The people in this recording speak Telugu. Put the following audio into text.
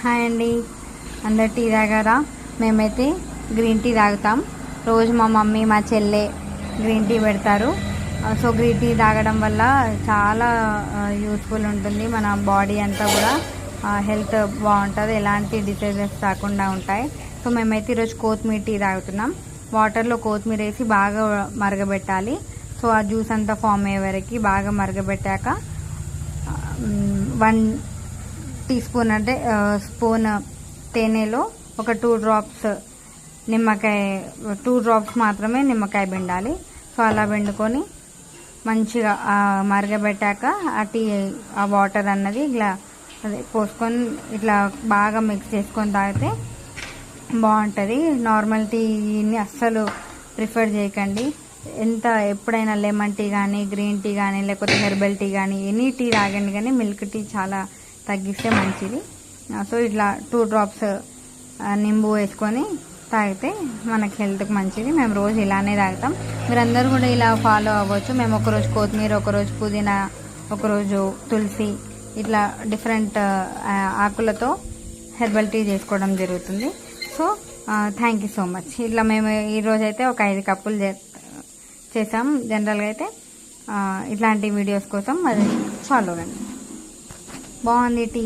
హాయ్ అండి, అందరు టీ తాగారా? మేమైతే గ్రీన్ టీ తాగుతాం. రోజు మా మమ్మీ మా చెల్లె గ్రీన్ టీ పెడతారు. సో గ్రీన్ టీ తాగడం వల్ల చాలా యూస్ఫుల్ ఉంటుంది. మన బాడీ అంతా కూడా హెల్త్ బాగుంటుంది, ఎలాంటి డిసీజెస్ రాకుండా ఉంటాయి. సో మేమైతే ఈరోజు కొత్తిమీర టీ తాగుతున్నాం. వాటర్లో కొత్తిమీర వేసి బాగా మరగబెట్టాలి. సో ఆ జ్యూస్ అంతా ఫామ్ అయ్యే వరకు బాగా మరగబెట్టాక 1 టీ స్పూన్ అంటే స్పూన్ తేనెలో ఒక 2 డ్రాప్స్ నిమ్మకాయ, 2 డ్రాప్స్ మాత్రమే నిమ్మకాయ పిండాలి. సో అలా పిండుకొని మంచిగా మరగబెట్టాక ఆ వాటర్ అన్నది ఇట్లా పోసుకొని ఇట్లా బాగా మిక్స్ చేసుకొని తాగితే బాగుంటుంది. నార్మల్ టీని అస్సలు ప్రిఫర్ చేయకండి. ఎప్పుడైనా లెమన్ టీ కానీ, గ్రీన్ టీ కానీ, లేకపోతే హెర్బల్ టీ కానీ, ఎనీ టీ తాగండి, కానీ మిల్క్ టీ చాలా తగ్గిస్తే మంచిది. సో ఇట్లా 2 డ్రాప్స్ నింబు వేసుకొని తాగితే మనకి హెల్త్కి మంచిది. మేము రోజు ఇలానే తాగుతాం. మీరందరూ కూడా ఇలా ఫాలో అవ్వచ్చు. మేము ఒకరోజు కొత్తిమీర, ఒకరోజు పుదీనా, ఒకరోజు తులసి, ఇట్లా డిఫరెంట్ ఆకులతో హెర్బల్ టీ చేసుకోవడం జరుగుతుంది. So thank you so much. ఇట్లా మేము ఈరోజైతే ఒక 5 కప్పులు చేసాం. జనరల్గా అయితే ఇట్లాంటి వీడియోస్ కోసం అది ఫాలో కండి. బాగుంది టీ.